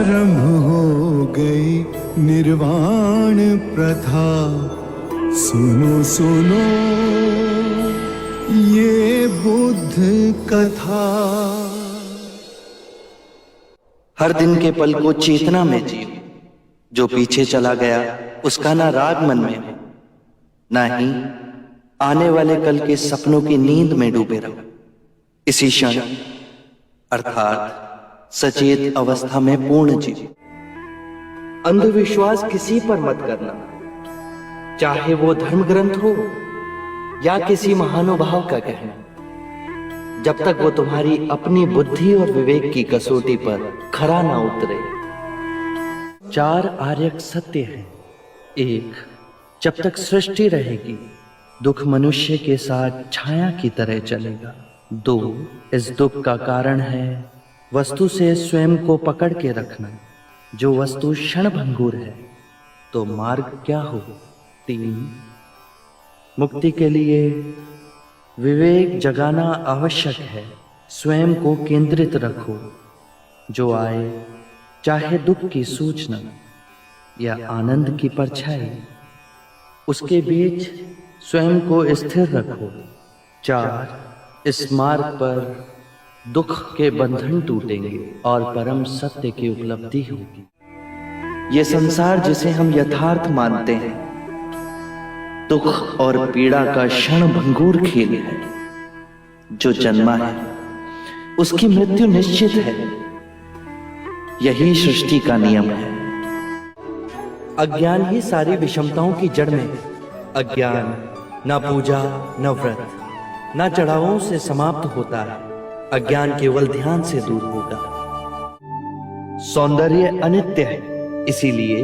आरंभ हो गई निर्वाण प्रथा। सुनो सुनो ये बुद्ध कथा। हर दिन के पल को चेतना में जियो। जो पीछे चला गया उसका ना राग मन में हो, ना ही आने वाले कल के सपनों की नींद में डूबे रहो। इसी क्षण अर्थात सचेत अवस्था में पूर्ण जियो। अंधविश्वास किसी पर मत करना, चाहे वो धर्म ग्रंथ हो या किसी महानुभाव का कहना, जब तक वो तुम्हारी अपनी बुद्धि और विवेक की कसौटी पर खरा ना उतरे। 4 आर्यक सत्य हैं। 1, जब तक सृष्टि रहेगी दुख मनुष्य के साथ छाया की तरह चलेगा। 2, इस दुख का कारण है वस्तु से स्वयं को पकड़ के रखना। जो वस्तु क्षणभंगुर है तो मार्ग क्या हो। 3, मुक्ति के लिए विवेक जगाना आवश्यक है। स्वयं को केंद्रित रखो। जो आए, चाहे दुख की सूचना या आनंद की परछाई, उसके बीच स्वयं को स्थिर रखो। 4, इस मार्ग पर दुख के बंधन टूटेंगे और परम सत्य की उपलब्धि होगी। ये संसार जिसे हम यथार्थ मानते हैं दुख और पीड़ा का क्षणभंगुर खेल है। जो जन्मा है उसकी मृत्यु निश्चित है। यही सृष्टि का नियम है। अज्ञान ही सारी विषमताओं की जड़ में है। अज्ञान न पूजा न व्रत न चढ़ावों से समाप्त होता है। अज्ञान केवल ध्यान से दूर होगा। सौंदर्य अनित्य है, इसीलिए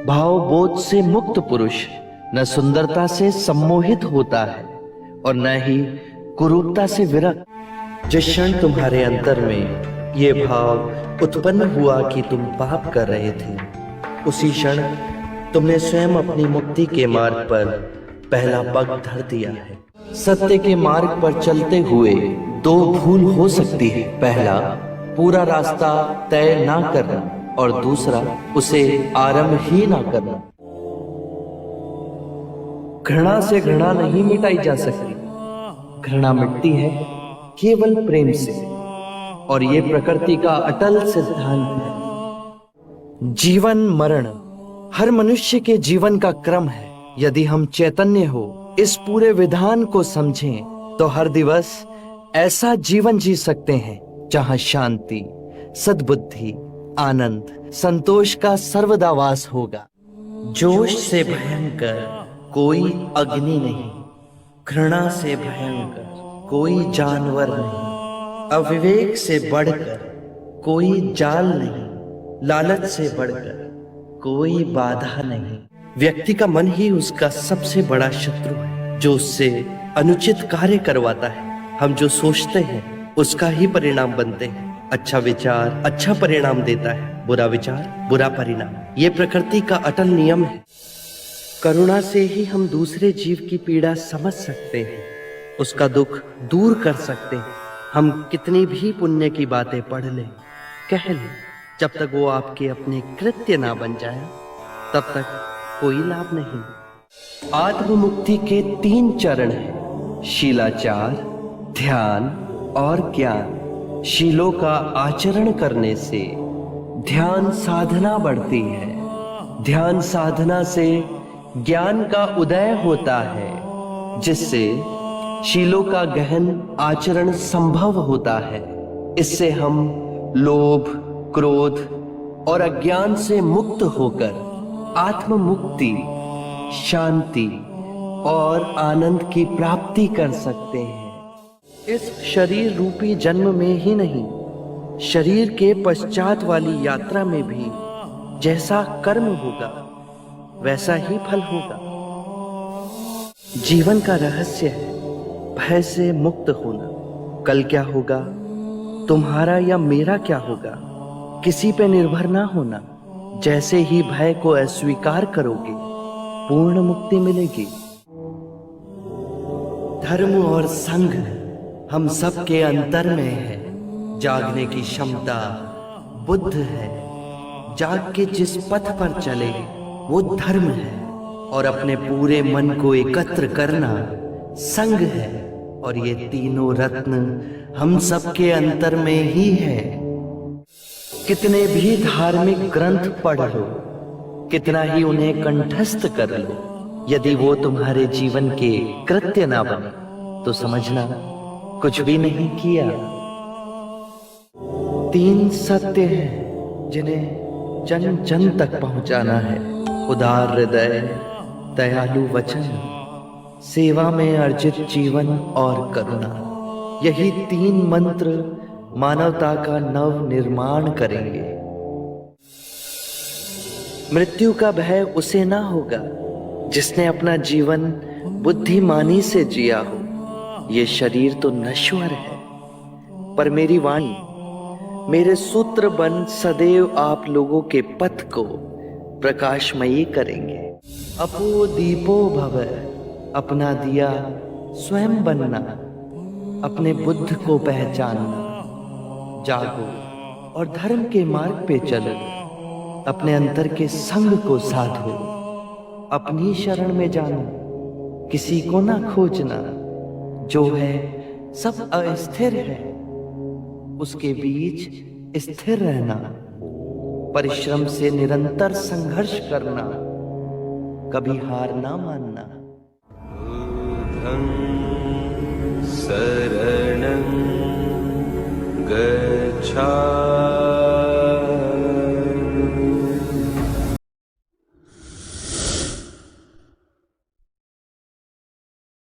भाव बोध से मुक्त पुरुष न सुंदरता से सम्मोहित होता है और न ही कुरूपता से विरक्त। जिस क्षण तुम्हारे अंतर में ये भाव उत्पन्न हुआ कि तुम पाप कर रहे थे, उसी क्षण तुमने स्वयं अपनी मुक्ति के मार्ग पर पहला पग धर दिया है। सत्य के मार्ग पर चलते हुए 2 भूल हो सकती है। पहला, पूरा रास्ता तय ना करना और दूसरा, उसे आरंभ ही ना करना। घृणा से घृणा नहीं मिटाई जा सकती। घृणा मिटती है केवल प्रेम से, और ये प्रकृति का अटल सिद्धांत है। जीवन मरण हर मनुष्य के जीवन का क्रम है। यदि हम चैतन्य हो इस पूरे विधान को समझें तो हर दिवस ऐसा जीवन जी सकते हैं जहां शांति, सद्बुद्धि, आनंद, संतोष का सर्वदा वास होगा। जोश से भयंकर कोई अग्नि नहीं, घृणा से भयंकर कोई जानवर नहीं, अविवेक से बढ़कर कोई जाल नहीं, लालच से बढ़कर कोई बाधा नहीं। व्यक्ति का मन ही उसका सबसे बड़ा शत्रु है, जो उससे अनुचित कार्य करवाता है। हम जो सोचते हैं उसका ही परिणाम बनते हैं। अच्छा विचार अच्छा परिणाम देता है, बुरा विचार बुरा परिणाम। ये प्रकृति का अटल नियम है। करुणा से ही हम दूसरे जीव की पीड़ा समझ सकते हैं, उसका दुख दूर कर सकते हैं। हम कितनी भी पुण्य की बातें पढ़ लें, कह लें, जब तक वो आपके अपने कृत्य ना बन जाए तब तक कोई लाभ नहीं। आत्ममुक्ति के 3 चरण हैं, शीलाचार, ध्यान और ज्ञान। शीलों का आचरण करने से ध्यान साधना बढ़ती है। ध्यान साधना से ज्ञान का उदय होता है, जिससे शीलों का गहन आचरण संभव होता है। इससे हम लोभ, क्रोध और अज्ञान से मुक्त होकर आत्म मुक्ति, शांति और आनंद की प्राप्ति कर सकते हैं। इस शरीर रूपी जन्म में ही नहीं, शरीर के पश्चात वाली यात्रा में भी जैसा कर्म होगा वैसा ही फल होगा। जीवन का रहस्य है भय से मुक्त होना। कल क्या होगा, तुम्हारा या मेरा क्या होगा, किसी पे निर्भर ना होना। जैसे ही भय को अस्वीकार करोगे, पूर्ण मुक्ति मिलेगी। धर्म और संघ हम सबके अंतर में है। जागने की क्षमता बुद्ध है, जाग के जिस पथ पर चले वो धर्म है, और अपने पूरे मन को एकत्र करना संग है। और ये तीनों रत्न हम सबके अंतर में ही है। कितने भी धार्मिक ग्रंथ पढ़ लो, कितना ही उन्हें कंठस्थ कर लो, यदि वो तुम्हारे जीवन के कृत्य ना बने तो समझना कुछ भी नहीं किया। 3 सत्य हैं जिन्हें जन जन तक पहुंचाना है। उदार हृदय, दयालु वचन, सेवा में अर्जित जीवन और करुणा। यही 3 मंत्र मानवता का नव निर्माण करेंगे। मृत्यु का भय उसे ना होगा जिसने अपना जीवन बुद्धिमानी से जिया हो। ये शरीर तो नश्वर है, पर मेरी वाणी, मेरे सूत्र बन सदैव आप लोगों के पथ को प्रकाशमयी करेंगे। अपो दीपो भव, अपना दिया स्वयं बनना, अपने बुद्ध को पहचानना। जागो और धर्म के मार्ग पे चलो, अपने अंतर के संग को साधो। अपनी शरण में जानो, किसी को ना खोजना। जो है सब अस्थिर है, उसके बीच स्थिर रहना। परिश्रम से निरंतर संघर्ष करना, कभी हार ना मानना।